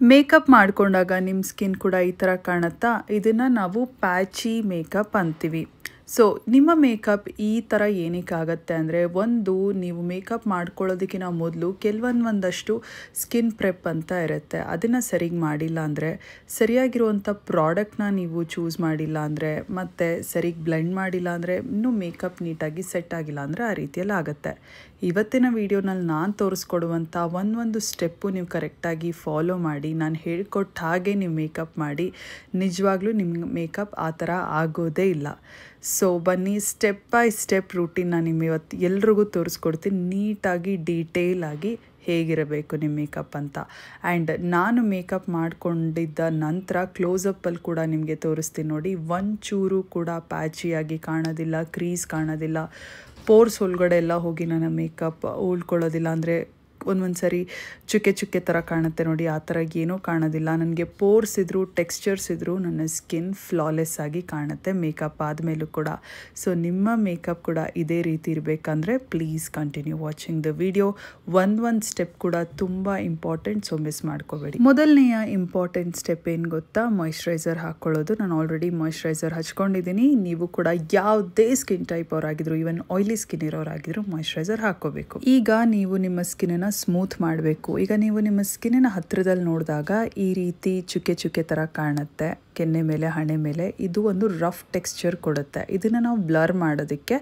Makeup ಮಾಡ್ಕೊಂಡಾಗ ನಿಮ್ಮ skin ಕೂಡ ಈ ಥರ ಕಾಣುತ್ತಾ, ಇದನ್ನು ನಾವು ಪ್ಯಾಚಿ ಮೇಕಪ್ ಅಂತೀವಿ. ಸೊ ನಿಮ್ಮ ಮೇಕಪ್ ಈ ಥರ ಏನಕ್ಕಾಗತ್ತೆ ಅಂದರೆ, ಒಂದು ನೀವು ಮೇಕಪ್ ಮಾಡ್ಕೊಳ್ಳೋದಕ್ಕಿಂತ ಮೊದಲು ಒಂದಷ್ಟು ಸ್ಕಿನ್ ಪ್ರೆಪ್ ಅಂತ ಇರುತ್ತೆ. ಅದನ್ನು ಸರಿಗೆ ಮಾಡಿಲ್ಲ ಅಂದರೆ, ಸರಿಯಾಗಿರುವಂಥ ಪ್ರಾಡಕ್ಟ್ನ ನೀವು ಚೂಸ್ ಮಾಡಿಲ್ಲ ಅಂದರೆ, ಮತ್ತು ಸರಿಗೆ ಬ್ಲೆಂಡ್ ಮಾಡಿಲ್ಲ ಅಂದರೆ, ಇನ್ನೂ ಮೇಕಪ್ ನೀಟಾಗಿ ಸೆಟ್ ಆಗಿಲ್ಲ ಅಂದರೆ ಆ ರೀತಿಯಲ್ಲಿ ಆಗುತ್ತೆ. ಇವತ್ತಿನ ವಿಡಿಯೋನಲ್ಲಿ ನಾನು ತೋರಿಸ್ಕೊಡುವಂಥ ಒಂದೊಂದು ಸ್ಟೆಪ್ಪು ನೀವು ಕರೆಕ್ಟಾಗಿ ಫಾಲೋ ಮಾಡಿ, ನಾನು ಹೇಳ್ಕೊಟ್ಟ ಹಾಗೆ ನೀವು ಮೇಕಪ್ ಮಾಡಿ, ನಿಜವಾಗ್ಲೂ ನಿಮ್ಮ ಮೇಕಪ್ ಆ ಥರ ಆಗೋದೇ ಇಲ್ಲ. ಸೊ ಬನ್ನಿ, ಸ್ಟೆಪ್ ಬೈ ಸ್ಟೆಪ್ ರೂಟೀನ್ ನಾನು ನಿಮ್ಮ ಇವತ್ತು ಎಲ್ರಿಗೂ ತೋರಿಸ್ಕೊಡ್ತೀನಿ, ನೀಟಾಗಿ ಡೀಟೇಲಾಗಿ ಹೇಗಿರಬೇಕು ನಿಮ್ಮ ಮೇಕಪ್ ಅಂತ. ಆ್ಯಂಡ್ ನಾನು ಮೇಕಪ್ ಮಾಡ್ಕೊಂಡಿದ್ದ ನಂತರ ಕ್ಲೋಸಪ್ಪಲ್ಲಿ ಕೂಡ ನಿಮಗೆ ತೋರಿಸ್ತೀನಿ ನೋಡಿ. ಒಂಚೂರು ಕೂಡ ಪ್ಯಾಚಿಯಾಗಿ ಕಾಣೋದಿಲ್ಲ, ಕ್ರೀಸ್ ಕಾಣೋದಿಲ್ಲ, ಪೋರ್ಸ್ ಒಳಗಡೆ ಎಲ್ಲ ಹೋಗಿ ನನ್ನ ಮೇಕಪ್ ಉಳ್ಕೊಳ್ಳೋದಿಲ್ಲ. ಅಂದರೆ ಒಂದೊಂದು ಸರಿ ಚುಕ್ಕೆ ಚುಕ್ಕೆ ಥರ ಕಾಣುತ್ತೆ ನೋಡಿ, ಆ ಥರ ಏನೂ ಕಾಣೋದಿಲ್ಲ. ನನಗೆ ಪೋರ್ಸ್ ಇದ್ದರೂ ಟೆಕ್ಸ್ಚರ್ಸ್ ಇದ್ದರೂ ನನ್ನ ಸ್ಕಿನ್ ಫ್ಲಾಲೆಸ್ ಆಗಿ ಕಾಣುತ್ತೆ ಮೇಕಪ್ ಆದಮೇಲೂ ಕೂಡ. ಸೊ ನಿಮ್ಮ ಮೇಕಪ್ ಕೂಡ ಇದೇ ರೀತಿ ಇರಬೇಕಂದ್ರೆ please continue watching the video. ಒಂದು ಸ್ಟೆಪ್ ಕೂಡ ತುಂಬ ಇಂಪಾರ್ಟೆಂಟ್, ಸೊ ಮಿಸ್ ಮಾಡ್ಕೋಬೇಡಿ. ಮೊದಲನೆಯ ಇಂಪಾರ್ಟೆಂಟ್ ಸ್ಟೆಪ್ ಏನು ಗೊತ್ತಾ? ಮಾಯಿಶ್ಚರೈಸರ್ ಹಾಕ್ಕೊಳ್ಳೋದು. ನಾನು ಆಲ್ರೆಡಿ ಮಾಯಿಶ್ಚರೈಸರ್ ಹಚ್ಕೊಂಡಿದ್ದೀನಿ. ನೀವು ಕೂಡ ಯಾವುದೇ ಸ್ಕಿನ್ ಟೈಪ್ ಅವರಾಗಿದ್ರು, ಈವನ್ ಆಯಿಲಿ ಸ್ಕಿನ್ ಇರೋರಾಗಿದ್ರು ಮಾಯಿಶ್ಚರೈಸರ್ ಹಾಕ್ಕೋಬೇಕು. ಈಗ ನೀವು ನಿಮ್ಮ ಸ್ಕಿನ್ನನ್ನು ಸ್ಮೂತ್ ಮಾಡಬೇಕು. ಈಗ ನೀವು ನಿಮ್ಮ ಸ್ಕಿನ್ನಿನ ಹತ್ತಿರದಲ್ಲಿ ನೋಡಿದಾಗ ಈ ರೀತಿ ಚುಕ್ಕೆ ಚುಕ್ಕೆ ಥರ ಕಾಣುತ್ತೆ ಕೆನ್ನೆ ಮೇಲೆ, ಹಣೆ ಮೇಲೆ. ಇದು ಒಂದು ರಫ್ ಟೆಕ್ಸ್ಚರ್ ಕೊಡುತ್ತೆ. ಇದನ್ನು ನಾವು ಬ್ಲರ್ ಮಾಡೋದಕ್ಕೆ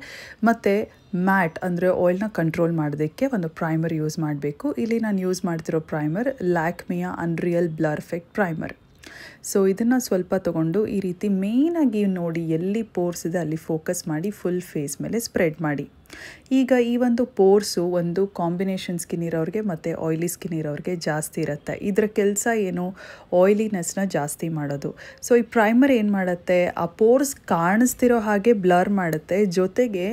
ಮತ್ತು ಮ್ಯಾಟ್ ಅಂದರೆ ಆಯಿಲ್ನ ಕಂಟ್ರೋಲ್ ಮಾಡೋದಕ್ಕೆ ಒಂದು ಪ್ರೈಮರ್ ಯೂಸ್ ಮಾಡಬೇಕು. ಇಲ್ಲಿ ನಾನು ಯೂಸ್ ಮಾಡ್ತಿರೋ ಪ್ರೈಮರ್ ಲ್ಯಾಕ್ಮಿಯ unreal blur effect primer. So ಇದನ್ನು ಸ್ವಲ್ಪ ತೊಗೊಂಡು ಈ ರೀತಿ ಮೇಯ್ನಾಗಿ ನೋಡಿ ಎಲ್ಲಿ ಪೋರ್ಸ್ ಇದೆ ಅಲ್ಲಿ ಫೋಕಸ್ ಮಾಡಿ ಫುಲ್ ಫೇಸ್ ಮೇಲೆ ಸ್ಪ್ರೆಡ್ ಮಾಡಿ. ಈಗ ಈ ಒಂದು ಪೋರ್ಸು ಒಂದು ಕಾಂಬಿನೇಷನ್ ಸ್ಕಿನ್ ಇರೋರಿಗೆ ಮತ್ತು ಆಯಿಲಿ ಸ್ಕಿನ್ ಇರೋರಿಗೆ ಜಾಸ್ತಿ ಇರುತ್ತೆ. ಇದರ ಕೆಲಸ ಏನು? ಆಯಿಲಿನೆಸ್ನ ಜಾಸ್ತಿ ಮಾಡೋದು. ಸೊ ಈ ಪ್ರೈಮರ್ ಏನು ಮಾಡುತ್ತೆ? ಆ ಪೋರ್ಸ್ ಕಾಣಿಸ್ತಿರೋ ಹಾಗೆ ಬ್ಲರ್ ಮಾಡುತ್ತೆ, ಜೊತೆಗೆ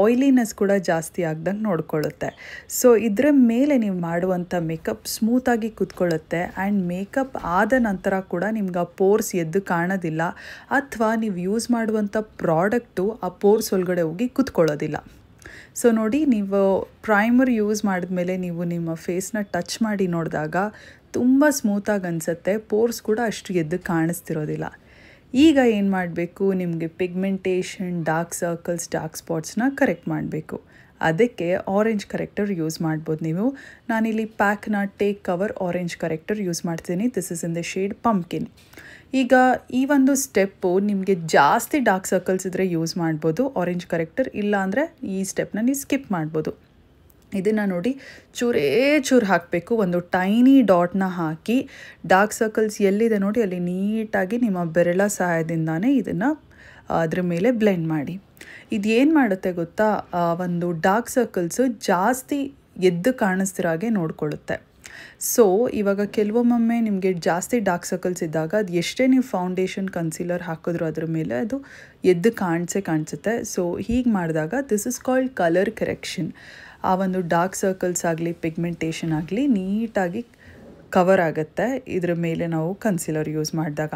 ಆಯಿಲಿನೆಸ್ ಕೂಡ ಜಾಸ್ತಿ ಆಗ್ದಂಗೆ ನೋಡ್ಕೊಳ್ಳುತ್ತೆ. ಸೊ ಇದರ ಮೇಲೆ ನೀವು ಮಾಡುವಂಥ ಮೇಕಪ್ ಸ್ಮೂತಾಗಿ ಕೂತ್ಕೊಳ್ಳುತ್ತೆ. ಆ್ಯಂಡ್ ಮೇಕಪ್ ಆದ ನಂತರ ಕೂಡ ನಿಮ್ಗೆ ಆ ಪೋರ್ಸ್ ಎದ್ದು ಕಾಣೋದಿಲ್ಲ, ಅಥವಾ ನೀವು ಯೂಸ್ ಮಾಡುವಂಥ ಪ್ರಾಡಕ್ಟು ಆ ಪೋರ್ಸ್ ಒಳಗಡೆ ಹೋಗಿ ಕೂತ್ಕೊಳ್ಳೋದಿಲ್ಲ. ಸೊ ನೋಡಿ, ನೀವು ಪ್ರೈಮರ್ ಯೂಸ್ ಮಾಡಿದ್ಮೇಲೆ ನೀವು ನಿಮ್ಮ ಫೇಸ್ನ ಟಚ್ ಮಾಡಿ ನೋಡಿದಾಗ ತುಂಬ ಸ್ಮೂತಾಗಿ ಅನಿಸುತ್ತೆ, ಪೋರ್ಸ್ ಕೂಡ ಅಷ್ಟು ಎದ್ದು ಕಾಣಿಸ್ತಿರೋದಿಲ್ಲ. ಈಗ ಏನು ಮಾಡಬೇಕು? ನಿಮಗೆ ಪಿಗ್ಮೆಂಟೇಷನ್, ಡಾರ್ಕ್ ಸರ್ಕಲ್ಸ್, ಡಾರ್ಕ್ ಸ್ಪಾಟ್ಸ್ನ ಕರೆಕ್ಟ್ ಮಾಡಬೇಕು. ಅದಕ್ಕೆ ಆರೆಂಜ್ ಕರೆಕ್ಟರ್ ಯೂಸ್ ಮಾಡ್ಬೋದು ನೀವು. ನಾನಿಲ್ಲಿ ಪ್ಯಾಕ್ನ take cover orange corrector use ಮಾಡ್ತೀನಿ. This is in the shade pumpkin. ಈಗ ಈ ಒಂದು ಸ್ಟೆಪ್ಪು ನಿಮಗೆ ಜಾಸ್ತಿ ಡಾರ್ಕ್ ಸರ್ಕಲ್ಸ್ ಇದ್ದರೆ ಯೂಸ್ ಮಾಡ್ಬೋದು ಆರೆಂಜ್ ಕರೆಕ್ಟರ್, ಇಲ್ಲ ಅಂದರೆ ಈ ಸ್ಟೆಪ್ನ ನೀವು ಸ್ಕಿಪ್ ಮಾಡ್ಬೋದು. ಇದನ್ನು ನೋಡಿ ಚೂರು ಹಾಕಬೇಕು. ಒಂದು ಟೈನಿ ಡಾಟ್ನ ಹಾಕಿ ಡಾರ್ಕ್ ಸರ್ಕಲ್ಸ್ ಎಲ್ಲಿದೆ ನೋಡಿ ಅಲ್ಲಿ ನೀಟಾಗಿ ನಿಮ್ಮ ಬೆರಳ ಸಹಾಯದಿಂದಾನೇ ಇದನ್ನು ಅದ್ರ ಮೇಲೆ ಬ್ಲೆಂಡ್ ಮಾಡಿ. ಇದೇನು ಮಾಡುತ್ತೆ ಗೊತ್ತಾ? ಒಂದು ಡಾರ್ಕ್ ಸರ್ಕಲ್ಸು ಜಾಸ್ತಿ ಎದ್ದು ಕಾಣಿಸ್ತಿರೋ ಹಾಗೆ ನೋಡ್ಕೊಳ್ಳುತ್ತೆ. ಸೊ ಇವಾಗ ಕೆಲವೊಮ್ಮೆ ನಿಮಗೆ ಜಾಸ್ತಿ ಡಾರ್ಕ್ ಸರ್ಕಲ್ಸ್ ಇದ್ದಾಗ ಅದು ಎಷ್ಟೇ ನೀವು ಫೌಂಡೇಶನ್, ಕನ್ಸೀಲರ್ ಹಾಕಿದ್ರು ಅದ್ರ ಮೇಲೆ ಅದು ಎದ್ದು ಕಾಣಿಸುತ್ತೆ. ಸೊ ಹೀಗೆ ಮಾಡಿದಾಗ this is called colour correction. ಆ ಒಂದು ಡಾರ್ಕ್ ಸರ್ಕಲ್ಸ್ ಆಗಲಿ ಪಿಗ್ಮೆಂಟೇಷನ್ ಆಗಲಿ ನೀಟಾಗಿ ಕವರ್ ಆಗುತ್ತೆ ಇದ್ರ ಮೇಲೆ ನಾವು ಕನ್ಸೀಲರ್ ಯೂಸ್ ಮಾಡಿದಾಗ.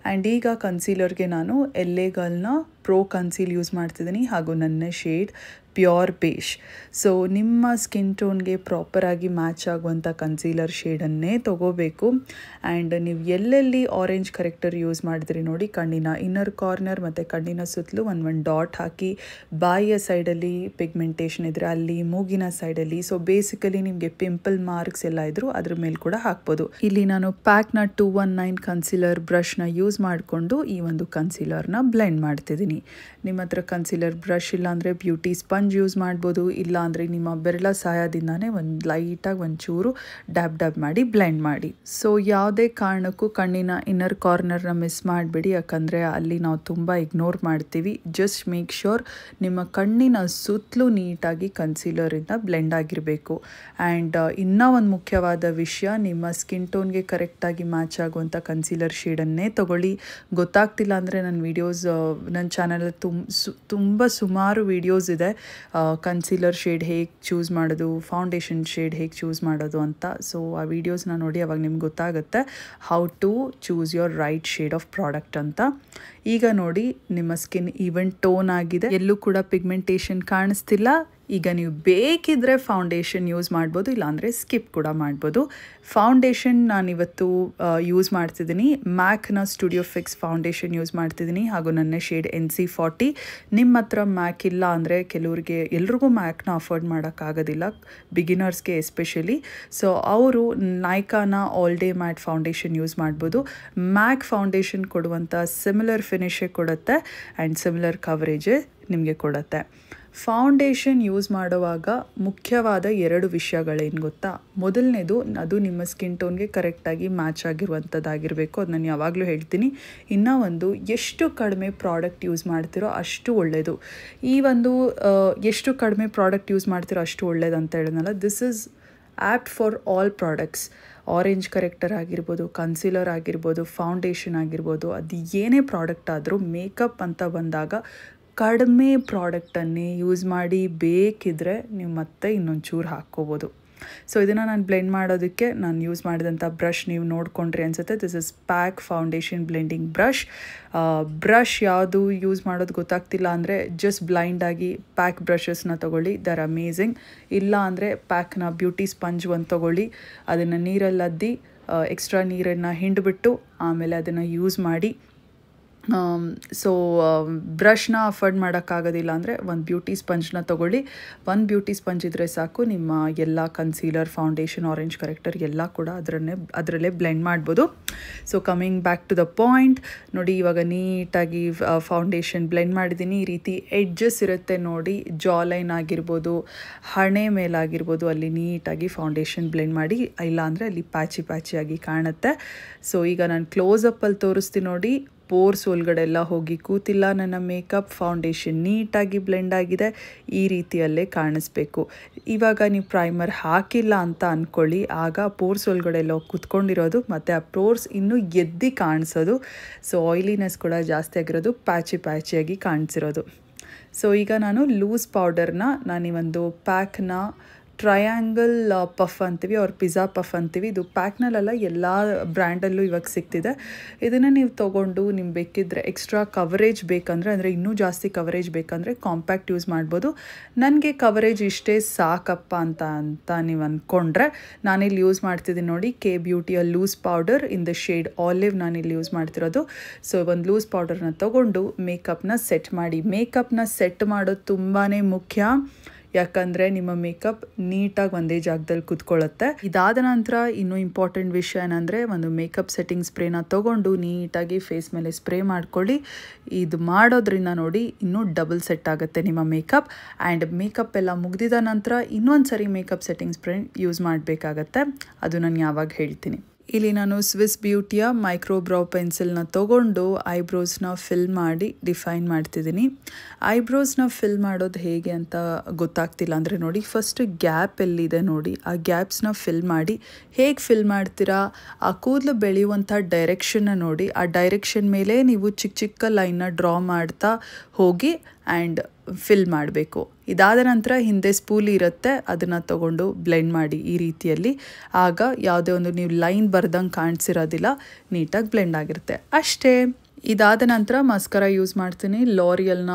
ಆ್ಯಂಡ್ ಈಗ ಕನ್ಸೀಲರ್ಗೆ ನಾನು LA ಗರ್ಲ್ನ ಪ್ರೋ ಕನ್ಸೀಲ್ ಯೂಸ್ ಮಾಡ್ತಿದ್ದೀನಿ, ಹಾಗೂ ನನ್ನ ಶೇಡ್ ಪ್ಯೂರ್ ಬೇಷ್. ಸೊ ನಿಮ್ಮ ಸ್ಕಿನ್ ಟೋನ್ಗೆ ಪ್ರಾಪರಾಗಿ ಮ್ಯಾಚ್ ಆಗುವಂಥ ಕನ್ಸೀಲರ್ ಶೇಡನ್ನೇ ತೊಗೋಬೇಕು. ಆ್ಯಂಡ್ ನೀವು ಎಲ್ಲೆಲ್ಲಿ ಆರೆಂಜ್ ಕರೆಕ್ಟರ್ ಯೂಸ್ ಮಾಡಿದ್ರಿ ನೋಡಿ, ಕಣ್ಣಿನ ಇನ್ನರ್ ಕಾರ್ನರ್ ಮತ್ತು ಕಣ್ಣಿನ ಸುತ್ತಲೂ ಒಂದು ಡಾಟ್ ಹಾಕಿ, ಬಾಯಿಯ ಸೈಡಲ್ಲಿ ಪಿಗ್ಮೆಂಟೇಷನ್ ಇದ್ದರೆ ಅಲ್ಲಿ, ಮೂಗಿನ ಸೈಡಲ್ಲಿ, ಸೊ ಬೇಸಿಕಲಿ ನಿಮಗೆ ಪಿಂಪಲ್ ಮಾರ್ಕ್ಸ್ ಎಲ್ಲ ಇದ್ದರೂ ಅದ್ರ ಮೇಲೆ ಕೂಡ ಹಾಕ್ಬೋದು. ಇಲ್ಲಿ ನಾನು ಪ್ಯಾಕ್ನ 219 ಕನ್ಸೀಲರ್ ಬ್ರಷ್ನ ಯೂಸ್ ಮಾಡಿಕೊಂಡು ಈ ಒಂದು ಕನ್ಸೀಲರ್ನ ಬ್ಲೆಂಡ್ ಮಾಡ್ತಿದ್ದೀನಿ. ನಿಮ್ಮ ಹತ್ರ ಕನ್ಸೀಲರ್ ಬ್ರಷ್ ಇಲ್ಲ ಅಂದರೆ ಬ್ಯೂಟಿ ಸ್ಪಂಜ್ ಯೂಸ್ ಮಾಡ್ಬೋದು, ಇಲ್ಲ ಅಂದರೆ ನಿಮ್ಮ ಬೆರಳ ಸಹಾಯದಿಂದಾನೇ ಒಂದು ಲೈಟಾಗಿ ಒಂಚೂರು ಡ್ಯಾಬ್ ಮಾಡಿ ಬ್ಲೆಂಡ್ ಮಾಡಿ. ಸೊ ಯಾವುದೇ ಕಾರಣಕ್ಕೂ ಕಣ್ಣಿನ ಇನ್ನರ್ ಕಾರ್ನರ್ನ ಮಿಸ್ ಮಾಡಬೇಡಿ, ಯಾಕಂದರೆ ಅಲ್ಲಿ ನಾವು ತುಂಬ ಇಗ್ನೋರ್ ಮಾಡ್ತೀವಿ. ಜಸ್ಟ್ ಮೇಕ್ ಶ್ಯೂರ್ ನಿಮ್ಮ ಕಣ್ಣಿನ ಸುತ್ತಲೂ ನೀಟಾಗಿ ಕನ್ಸೀಲರಿಂದ ಬ್ಲೆಂಡ್ ಆಗಿರಬೇಕು. ಆ್ಯಂಡ್ ಇನ್ನೂ ಒಂದು ಮುಖ್ಯವಾದ ವಿಷಯ, ನಿಮ್ಮ ಸ್ಕಿನ್ ಟೋನ್ಗೆ ಕರೆಕ್ಟಾಗಿ ಮ್ಯಾಚ್ ಆಗುವಂಥ ಕನ್ಸೀಲರ್ ಶೇಡನ್ನೇ ತೊಗೊಳ್ಳಿ. ಗೊತ್ತಾಗ್ತಿಲ್ಲ ಅಂದರೆ ನನ್ನ ಚಾನಲಲ್ಲಿ ತುಂಬ ಸುಮಾರು ವೀಡಿಯೋಸ್ ಇದೆ ಕನ್ಸೀಲರ್ ಶೇಡ್ ಹೇಗೆ ಚೂಸ್ ಮಾಡೋದು, ಫೌಂಡೇಶನ್ ಶೇಡ್ ಹೇಗೆ ಚೂಸ್ ಮಾಡೋದು ಅಂತ. ಸೊ ಆ ವೀಡಿಯೋಸ್ನ ನೋಡಿ, ಅವಾಗ ನಿಮ್ಗೆ ಗೊತ್ತಾಗುತ್ತೆ how to choose your right shade of product ಅಂತ. ಈಗ ನೋಡಿ, ನಿಮ್ಮ ಸ್ಕಿನ್ ಈವನ್ ಟೋನ್ ಆಗಿದೆ, ಎಲ್ಲೂ ಕೂಡ ಪಿಗ್ಮೆಂಟೇಷನ್ ಕಾಣಿಸ್ತಿಲ್ಲ. ಈಗ ನೀವು ಬೇಕಿದ್ದರೆ ಫೌಂಡೇಶನ್ ಯೂಸ್ ಮಾಡ್ಬೋದು, ಇಲ್ಲಾಂದರೆ ಸ್ಕಿಪ್ ಕೂಡ ಮಾಡ್ಬೋದು. ಫೌಂಡೇಶನ್ ನಾನಿವತ್ತು ಯೂಸ್ ಮಾಡ್ತಿದ್ದೀನಿ, ಮ್ಯಾಕ್ನ ಸ್ಟುಡಿಯೋ ಫಿಕ್ಸ್ ಫೌಂಡೇಶನ್ ಯೂಸ್ ಮಾಡ್ತಿದ್ದೀನಿ, ಹಾಗೂ ನನ್ನ ಶೇಡ್ NC40. ನಿಮ್ಮ ಹತ್ರ ಮ್ಯಾಕ್ ಇಲ್ಲ ಅಂದರೆ ಕೆಲವ್ರಿಗೆ, ಎಲ್ರಿಗೂ ಮ್ಯಾಕ್ನ ಅಫೋರ್ಡ್ ಮಾಡೋಕ್ಕಾಗೋದಿಲ್ಲ, ಬಿಗಿನರ್ಸ್ಗೆ ಎಸ್ಪೆಷಲಿ. ಸೊ ಅವರು ನೈಕಾನ all day matte foundation use ಮಾಡ್ಬೋದು. ಮ್ಯಾಕ್ ಫೌಂಡೇಶನ್ ಕೊಡುವಂಥ ಸಿಮಿಲರ್ ಫಿನಿಶೇ ಕೊಡುತ್ತೆ ಆ್ಯಂಡ್ ಸಿಮಿಲರ್ ಕವರೇಜೇ ನಿಮಗೆ ಕೊಡುತ್ತೆ. ಫೌಂಡೇಶನ್ ಯೂಸ್ ಮಾಡುವಾಗ ಮುಖ್ಯವಾದ 2 ವಿಷಯಗಳೇನು ಗೊತ್ತಾ? ಮೊದಲನೇದು, ಅದು ನಿಮ್ಮ ಸ್ಕಿನ್ ಟೋನ್ಗೆ ಕರೆಕ್ಟಾಗಿ ಮ್ಯಾಚ್ ಆಗಿರುವಂಥದ್ದಾಗಿರಬೇಕು, ಅದು ನಾನು ಯಾವಾಗಲೂ ಹೇಳ್ತೀನಿ. ಇನ್ನೂ ಒಂದು, ಎಷ್ಟು ಕಡಿಮೆ ಪ್ರಾಡಕ್ಟ್ ಯೂಸ್ ಮಾಡ್ತಿರೋ ಅಷ್ಟು ಒಳ್ಳೆಯದು. ಈ ಒಂದು ಎಷ್ಟು ಕಡಿಮೆ ಪ್ರಾಡಕ್ಟ್ ಯೂಸ್ ಮಾಡ್ತಿರೋ ಅಷ್ಟು ಒಳ್ಳೇದು ಅಂತ ಹೇಳಿದ್ನಲ್ಲ, this is apt for all products. Orange corrector ಆಗಿರ್ಬೋದು, ಕನ್ಸೀಲರ್ ಆಗಿರ್ಬೋದು, ಫೌಂಡೇಶನ್ ಆಗಿರ್ಬೋದು, ಅದು ಏನೇ ಪ್ರಾಡಕ್ಟ್ ಆದರೂ ಮೇಕಪ್ ಅಂತ ಬಂದಾಗ ಕಡಿಮೆ ಪ್ರಾಡಕ್ಟನ್ನೇ ಯೂಸ್ ಮಾಡಿ, ಬೇಕಿದ್ದರೆ ನೀವು ಮತ್ತೆ ಇನ್ನೊಂಚೂರು ಹಾಕ್ಕೋಬೋದು. ಸೊ ಇದನ್ನು ನಾನು ಬ್ಲೆಂಡ್ ಮಾಡೋದಕ್ಕೆ ನಾನು ಯೂಸ್ ಮಾಡಿದಂಥ ಬ್ರಷ್ ನೀವು ನೋಡ್ಕೊಂಡ್ರಿ ಅನಿಸುತ್ತೆ. This is pack foundation blending brush. Brush ಯಾವುದು ಯೂಸ್ ಮಾಡೋದು ಗೊತ್ತಾಗ್ತಿಲ್ಲ ಅಂದರೆ ಜಸ್ಟ್ ಬ್ಲೈಂಡಾಗಿ ಪ್ಯಾಕ್ ಬ್ರಷಸ್ನ ತೊಗೊಳ್ಳಿ, ದರ್ ಅಮೇಝಿಂಗ್. ಇಲ್ಲ ಅಂದರೆ ಪ್ಯಾಕ್ನ ಬ್ಯೂಟಿ ಸ್ಪಂಜ್ ಒಂದು ತೊಗೊಳ್ಳಿ, ಅದನ್ನು ನೀರಲ್ಲಿ ಅದ್ದಿ ಎಕ್ಸ್ಟ್ರಾ ನೀರನ್ನು ಹಿಂಡಿಬಿಟ್ಟು ಆಮೇಲೆ ಅದನ್ನು ಯೂಸ್ ಮಾಡಿ. ಸೊ ಬ್ರಷ್ನ ಅಫೋರ್ಡ್ ಮಾಡೋಕ್ಕಾಗೋದಿಲ್ಲ ಅಂದರೆ ಒಂದು ಬ್ಯೂಟಿ ಸ್ಪಂಜ್ನ ತೊಗೊಳ್ಳಿ. ಒಂದು ಬ್ಯೂಟಿ ಸ್ಪಂಜ್ ಇದ್ದರೆ ಸಾಕು, ನಿಮ್ಮ ಎಲ್ಲ ಕನ್ಸೀಲರ್, ಫೌಂಡೇಶನ್, ಆರೆಂಜ್ ಕರೆಕ್ಟರ್ ಎಲ್ಲ ಕೂಡ ಅದರಲ್ಲೇ ಬ್ಲೆಂಡ್ ಮಾಡ್ಬೋದು. So coming back to the point, ನೋಡಿ ಇವಾಗ ನೀಟಾಗಿ ಫೌಂಡೇಶನ್ ಬ್ಲೆಂಡ್ ಮಾಡಿದ್ದೀನಿ. ಈ ರೀತಿ ಎಡ್ಜಸ್ ಇರುತ್ತೆ ನೋಡಿ, ಜಾ ಲೈನ್ ಆಗಿರ್ಬೋದು, ಹಣೆ ಮೇಲಾಗಿರ್ಬೋದು, ಅಲ್ಲಿ ನೀಟಾಗಿ ಫೌಂಡೇಶನ್ ಬ್ಲೆಂಡ್ ಮಾಡಿ, ಇಲ್ಲಾಂದರೆ ಅಲ್ಲಿ ಪ್ಯಾಚಿಯಾಗಿ ಕಾಣುತ್ತೆ. ಸೊ ಈಗ ನಾನು ಕ್ಲೋಸಪ್ಪಲ್ಲಿ ತೋರಿಸ್ತೀನಿ ನೋಡಿ, ಪೋರ್ಸ್ ಒಳಗಡೆ ಎಲ್ಲ ಹೋಗಿ ಕೂತಿಲ್ಲ ನನ್ನ ಮೇಕಪ್. ಫೌಂಡೇಶನ್ ನೀಟಾಗಿ ಬ್ಲೆಂಡ್ ಆಗಿದೆ, ಈ ರೀತಿಯಲ್ಲೇ ಕಾಣಿಸ್ಬೇಕು. ಇವಾಗ ನೀವು ಪ್ರೈಮರ್ ಹಾಕಿಲ್ಲ ಅಂತ ಅಂದ್ಕೊಳ್ಳಿ, ಆಗ ಪೋರ್ಸ್ ಒಳಗಡೆ ಎಲ್ಲ ಕೂತ್ಕೊಂಡಿರೋದು ಮತ್ತು ಆ ಪೋರ್ಸ್ ಇನ್ನೂ ಎದ್ದು ಕಾಣಿಸೋದು. ಸೊ ಆಯಿಲಿನೆಸ್ ಕೂಡ ಜಾಸ್ತಿ ಆಗಿರೋದು, ಪ್ಯಾಚಿಯಾಗಿ ಕಾಣಿಸಿರೋದು. ಸೊ ಈಗ ನಾನು ಲೂಸ್ ಪೌಡರ್ನ, ನಾನು ಈ ಒಂದು ಪ್ಯಾಕ್ನ ಟ್ರಯಾಂಗಲ್ ಪಫ್ ಅಂತೀವಿ, ಅವ್ರ ಪಿಜ್ಜಾ ಪಫ್ ಅಂತೀವಿ. ಇದು ಪ್ಯಾಕ್ನಲ್ಲೆಲ್ಲ ಎಲ್ಲ ಬ್ರ್ಯಾಂಡಲ್ಲೂ ಇವಾಗ ಸಿಗ್ತಿದೆ. ಇದನ್ನು ನೀವು ತೊಗೊಂಡು ನಿಮ್ಗೆ ಬೇಕಿದ್ದರೆ ಎಕ್ಸ್ಟ್ರಾ ಕವರೇಜ್ ಬೇಕಂದರೆ, ಅಂದರೆ ಇನ್ನೂ ಜಾಸ್ತಿ ಕವರೇಜ್ ಬೇಕಂದರೆ ಕಾಂಪ್ಯಾಕ್ಟ್ ಯೂಸ್ ಮಾಡ್ಬೋದು. ನನಗೆ ಕವರೇಜ್ ಇಷ್ಟೇ ಸಾಕಪ್ಪ ಅಂತ ನೀವು ಅಂದ್ಕೊಂಡ್ರೆ, ನಾನಿಲ್ಲಿ ಯೂಸ್ ಮಾಡ್ತಿದ್ದೀನಿ ನೋಡಿ, ಕೆ ಬ್ಯೂಟಿಯ loose powder in the shade olive ನಾನಿಲ್ಲಿ ಯೂಸ್ ಮಾಡ್ತಿರೋದು. ಸೊ ಒಂದು ಲೂಸ್ ಪೌಡರ್ನ ತೊಗೊಂಡು ಮೇಕಪ್ನ ಸೆಟ್ ಮಾಡಿ. ಮೇಕಪ್ನ ಸೆಟ್ ಮಾಡೋದು ತುಂಬಾ ಮುಖ್ಯ, ಯಾಕಂದರೆ ನಿಮ್ಮ ಮೇಕಪ್ ನೀಟಾಗಿ ಒಂದೇ ಜಾಗದಲ್ಲಿ ಕೂತ್ಕೊಳ್ಳುತ್ತೆ. ಇದಾದ ನಂತರ ಇನ್ನೂ ಇಂಪಾರ್ಟೆಂಟ್ ವಿಷಯ ಏನಂದರೆ, ಒಂದು ಮೇಕಪ್ ಸೆಟ್ಟಿಂಗ್ ಸ್ಪ್ರೇನ ತೊಗೊಂಡು ನೀಟಾಗಿ ಫೇಸ್ ಮೇಲೆ ಸ್ಪ್ರೇ ಮಾಡ್ಕೊಳ್ಳಿ. ಇದು ಮಾಡೋದ್ರಿಂದ ನೋಡಿ ಇನ್ನೂ ಡಬಲ್ ಸೆಟ್ ಆಗುತ್ತೆ ನಿಮ್ಮ ಮೇಕಪ್. ಆ್ಯಂಡ್ ಮೇಕಪ್ ಎಲ್ಲ ಮುಗಿದಿದ ನಂತರ ಇನ್ನೊಂದು ಸರಿ ಮೇಕಪ್ ಸೆಟ್ಟಿಂಗ್ ಸ್ಪ್ರೇ ಯೂಸ್ ಮಾಡಬೇಕಾಗತ್ತೆ, ಅದು ನಾನು ಯಾವಾಗ ಹೇಳ್ತೀನಿ. ಇಲ್ಲಿ ನಾನು ಸ್ವಿಸ್ ಬ್ಯೂಟಿಯ ಮೈಕ್ರೋ ಬ್ರೌ ಪೆನ್ಸಿಲ್ನ ತೊಗೊಂಡು ಐಬ್ರೋಸ್ನ ಫಿಲ್ ಮಾಡಿ ಡಿಫೈನ್ ಮಾಡ್ತಿದ್ದೀನಿ. ಐಬ್ರೋಸ್ನ ಫಿಲ್ ಮಾಡೋದು ಹೇಗೆ ಅಂತ ಗೊತ್ತಾಗ್ತಿಲ್ಲ ಅಂದರೆ ನೋಡಿ, ಫಸ್ಟ್ ಗ್ಯಾಪ್ ಎಲ್ಲಿದೆ ನೋಡಿ, ಆ ಗ್ಯಾಪ್ಸ್ನ ಫಿಲ್ ಮಾಡಿ. ಹೇಗೆ ಫಿಲ್ ಮಾಡ್ತೀರಾ, ಆ ಕೂದಲು ಬೆಳೆಯುವಂಥ ಡೈರೆಕ್ಷನ್ನ ನೋಡಿ, ಆ ಡೈರೆಕ್ಷನ್ ಮೇಲೆ ನೀವು ಚಿಕ್ಕ ಲೈನ್ನ ಡ್ರಾ ಮಾಡ್ತಾ ಹೋಗಿ ಆ್ಯಂಡ್ ಫಿಲ್ ಮಾಡಬೇಕು. ಇದಾದ ನಂತರ ಹಿಂದೆ ಸ್ಪೂಲಿ ಇರುತ್ತೆ, ಅದನ್ನು ತೊಗೊಂಡು ಬ್ಲೆಂಡ್ ಮಾಡಿ ಈ ರೀತಿಯಲ್ಲಿ. ಆಗ ಯಾವುದೇ ಒಂದು ನೀವು ಲೈನ್ ಬರ್ದಂಗೆ ಕಾಣಿಸಿರೋದಿಲ್ಲ, ನೀಟಾಗಿ ಬ್ಲೆಂಡ್ ಆಗಿರುತ್ತೆ ಅಷ್ಟೇ. ಇದಾದ ನಂತರ ಮಸ್ಕರ ಯೂಸ್ ಮಾಡ್ತೀನಿ. ಲಾರಿಯಲ್ನ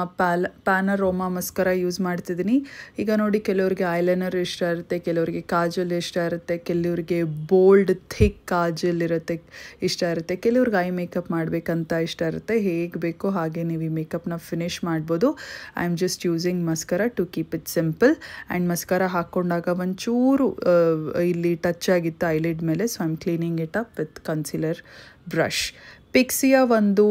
ಪ್ಯಾನರೋಮಾ ಮಸ್ಕರ ಯೂಸ್ ಮಾಡ್ತಿದ್ದೀನಿ. ಈಗ ನೋಡಿ, ಕೆಲವ್ರಿಗೆ ಐಲೈನರ್ ಇಷ್ಟ ಇರುತ್ತೆ, ಕೆಲವರಿಗೆ ಕಾಜಲ್ ಇಷ್ಟ ಇರುತ್ತೆ, ಕೆಲವ್ರಿಗೆ ಬೋಲ್ಡ್ ಥಿಕ್ ಕಾಜಲ್ ಇಷ್ಟ ಇರುತ್ತೆ, ಕೆಲವ್ರಿಗೆ ಐ ಮೇಕಪ್ ಮಾಡಬೇಕಂತ ಇಷ್ಟ ಇರುತ್ತೆ. ಹೇಗೆ ಬೇಕೋ ಹಾಗೆ ನೀವು ಈ ಮೇಕಪ್ನ ಫಿನಿಶ್ ಮಾಡ್ಬೋದು. I am just using mascara to keep it simple. And mascara ಹಾಕ್ಕೊಂಡಾಗ ಒಂಚೂರು ಇಲ್ಲಿ ಟಚ್ ಆಗಿತ್ತು ಐಲಿಡ್ ಮೇಲೆ, so I am cleaning it up with concealer brush. ಪಿಕ್ಸಿಯ ಒಂದು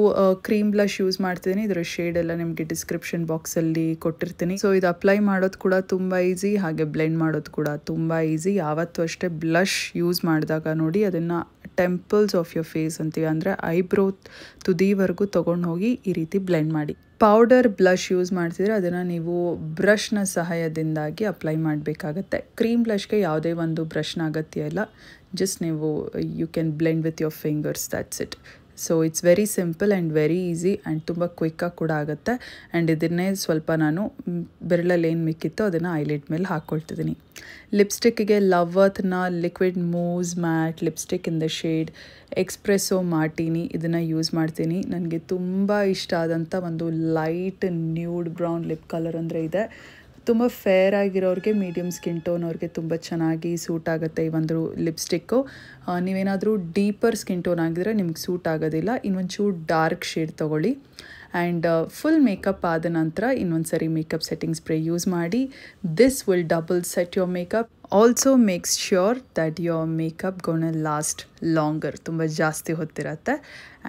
ಕ್ರೀಮ್ ಬ್ಲಷ್ ಯೂಸ್ ಮಾಡ್ತಿದ್ದೀನಿ. ಇದರ ಶೇಡ್ ಎಲ್ಲ ನಿಮಗೆ ಡಿಸ್ಕ್ರಿಪ್ಷನ್ ಬಾಕ್ಸಲ್ಲಿ ಕೊಟ್ಟಿರ್ತೀನಿ. ಸೊ ಇದು ಅಪ್ಲೈ ಮಾಡೋದು ಕೂಡ ತುಂಬ ಈಸಿ, ಹಾಗೆ ಬ್ಲೆಂಡ್ ಮಾಡೋದು ಕೂಡ ತುಂಬ ಈಸಿ. ಯಾವತ್ತೂ ಅಷ್ಟೇ ಬ್ಲಷ್ ಯೂಸ್ ಮಾಡಿದಾಗ ನೋಡಿ, ಅದನ್ನು ಟೆಂಪಲ್ಸ್ ಆಫ್ ಯೋರ್ ಫೇಸ್ ಅಂತೀವಿ, ಅಂದರೆ ಐಬ್ರೋ ತುದಿವರೆಗೂ ತೊಗೊಂಡು ಹೋಗಿ ಈ ರೀತಿ ಬ್ಲೆಂಡ್ ಮಾಡಿ. ಪೌಡರ್ ಬ್ಲಷ್ ಯೂಸ್ ಮಾಡ್ತಿದ್ರೆ ಅದನ್ನು ನೀವು ಬ್ರಷ್ನ ಸಹಾಯದಿಂದಾಗಿ ಅಪ್ಲೈ ಮಾಡಬೇಕಾಗತ್ತೆ. ಕ್ರೀಮ್ ಬ್ಲಷ್ಗೆ ಯಾವುದೇ ಒಂದು ಬ್ರಷ್ನ ಅಗತ್ಯ ಇಲ್ಲ, ಜಸ್ಟ್ ನೀವು you can blend with your fingers, that's it. So it's very simple and very easy and ತುಂಬ ಕ್ವಿಕ್ಕಾಗಿ ಕೂಡ ಆಗುತ್ತೆ. ಆ್ಯಂಡ್ ಇದನ್ನೇ ಸ್ವಲ್ಪ ನಾನು ಬೆರಳಲ್ಲಿ ಏನು ಮಿಕ್ಕಿತ್ತು ಅದನ್ನು ಐಲೈಟ್ ಮೇಲೆ ಹಾಕ್ಕೊಳ್ತಿದ್ದೀನಿ. ಲಿಪ್ಸ್ಟಿಕ್ಕಿಗೆ ಲವತ್ನ liquid mousse matte lipstick in the shade espresso martini ಇದನ್ನು ಯೂಸ್ ಮಾಡ್ತೀನಿ. ನನಗೆ ತುಂಬ ಇಷ್ಟ ಆದಂಥ ಒಂದು light nude brown lip colour ಅಂದರೆ ಇದೆ. ತುಂಬ ಫೇರ್ ಆಗಿರೋರಿಗೆ, ಮೀಡಿಯಮ್ ಸ್ಕಿನ್ ಟೋನ್ ಅವ್ರಿಗೆ ತುಂಬ ಚೆನ್ನಾಗಿ ಸೂಟ್ ಆಗುತ್ತೆ ಈ ಒಂದು ಲಿಪ್ಸ್ಟಿಕ್ಕು. ನೀವೇನಾದರೂ ಡೀಪರ್ ಸ್ಕಿನ್ ಟೋನ್ ಆಗಿದ್ರೆ ನಿಮ್ಗೆ ಸೂಟ್ ಆಗೋದಿಲ್ಲ. ಇನ್ನೊಂಚೂರು ಡಾರ್ಕ್ ಶೇಡ್ ತೊಗೊಳ್ಳಿ. ಆ್ಯಂಡ್ ಫುಲ್ ಮೇಕಪ್ ಆದ ನಂತರ ಇನ್ನೊಂದು ಸರಿ ಮೇಕಪ್ ಸೆಟ್ಟಿಂಗ್ ಸ್ಪ್ರೇ ಯೂಸ್ ಮಾಡಿ. This will double set your makeup. Also makes sure that your makeup ಗೋನ last longer, ತುಂಬ ಜಾಸ್ತಿ ಹೊತ್ತಿರತ್ತೆ.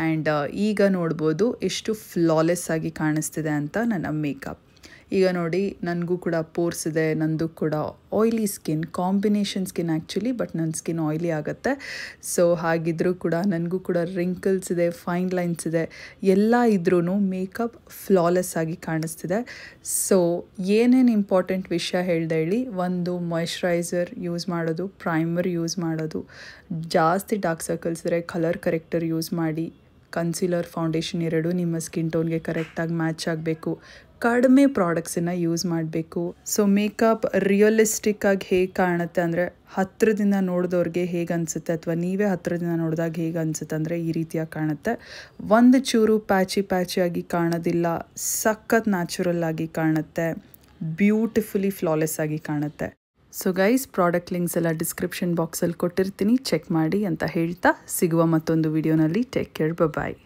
ಆ್ಯಂಡ್ ಈಗ ನೋಡ್ಬೋದು ಎಷ್ಟು ಫ್ಲಾಲೆಸ್ ಆಗಿ ಕಾಣಿಸ್ತಿದೆ ಅಂತ ನನ್ನ ಮೇಕಪ್. ಈಗ ನೋಡಿ, ನನಗೂ ಕೂಡ ಪೋರ್ಸ್ ಇದೆ, ನಂದು ಕೂಡ ಆಯ್ಲಿ skin, combination skin actually, but ನನ್ನ ಸ್ಕಿನ್ ಆಯ್ಲಿ ಆಗುತ್ತೆ. ಸೊ ಹಾಗಿದ್ರೂ ಕೂಡ ನನಗೂ ಕೂಡ ರಿಂಕಲ್ಸ್ ಇದೆ, ಫೈನ್ ಲೈನ್ಸ್ ಇದೆ, ಎಲ್ಲ ಇದ್ರೂ ಮೇಕಪ್ ಫ್ಲಾಲೆಸ್ ಆಗಿ ಕಾಣಿಸ್ತಿದೆ. ಸೊ ಏನೇನು ಇಂಪಾರ್ಟೆಂಟ್ ವಿಷಯ ಹೇಳ್ದೆ ಹೇಳಿ, ಒಂದು ಮಾಯ್ಶ್ಚರೈಸರ್ ಯೂಸ್ ಮಾಡೋದು, ಪ್ರೈಮರ್ ಯೂಸ್ ಮಾಡೋದು, ಜಾಸ್ತಿ ಡಾರ್ಕ್ ಸರ್ಕಲ್ಸ್ ಇದ್ದರೆ ಕಲರ್ ಕರೆಕ್ಟರ್ ಯೂಸ್ ಮಾಡಿ, ಕನ್ಸೀಲರ್ ಫೌಂಡೇಶನ್ ಎರಡೂ ನಿಮ್ಮ ಸ್ಕಿನ್ ಟೋನ್ಗೆ ಕರೆಕ್ಟಾಗಿ ಮ್ಯಾಚ್ ಆಗಬೇಕು, ಕಡಿಮೆ ಪ್ರಾಡಕ್ಟ್ಸನ್ನು ಯೂಸ್ ಮಾಡಬೇಕು. ಸೊ ಮೇಕಪ್ ರಿಯಲಿಸ್ಟಿಕ್ ಆಗಿ ಹೇಗೆ ಕಾಣುತ್ತೆ ಅಂದರೆ, ಹತ್ತಿರದಿಂದ ನೋಡಿದವ್ರಿಗೆ ಹೇಗೆ ಅನಿಸುತ್ತೆ ಅಥವಾ ನೀವೇ ಹತ್ತಿರದಿಂದ ನೋಡಿದಾಗ ಹೇಗೆ ಅನಿಸುತ್ತೆ ಅಂದರೆ ಈ ರೀತಿಯಾಗಿ ಕಾಣುತ್ತೆ. ಒಂದು ಚೂರು ಪ್ಯಾಚಿಯಾಗಿ ಕಾಣೋದಿಲ್ಲ, ಸಖತ್ ನ್ಯಾಚುರಲ್ ಆಗಿ ಕಾಣುತ್ತೆ, ಬ್ಯೂಟಿಫುಲಿ ಫ್ಲಾಲೆಸ್ ಆಗಿ ಕಾಣುತ್ತೆ. ಸೊ ಗೈಸ್, ಪ್ರಾಡಕ್ಟ್ ಲಿಂಕ್ಸ್ ಎಲ್ಲ ಡಿಸ್ಕ್ರಿಪ್ಷನ್ ಬಾಕ್ಸಲ್ಲಿ ಕೊಟ್ಟಿರ್ತೀನಿ, ಚೆಕ್ ಮಾಡಿ ಅಂತ ಹೇಳ್ತಾ ಸಿಗುವ ಮತ್ತೊಂದು ವಿಡಿಯೋನಲ್ಲಿ. ಟೇಕ್ ಕೇರ್, ಬಾಯ್.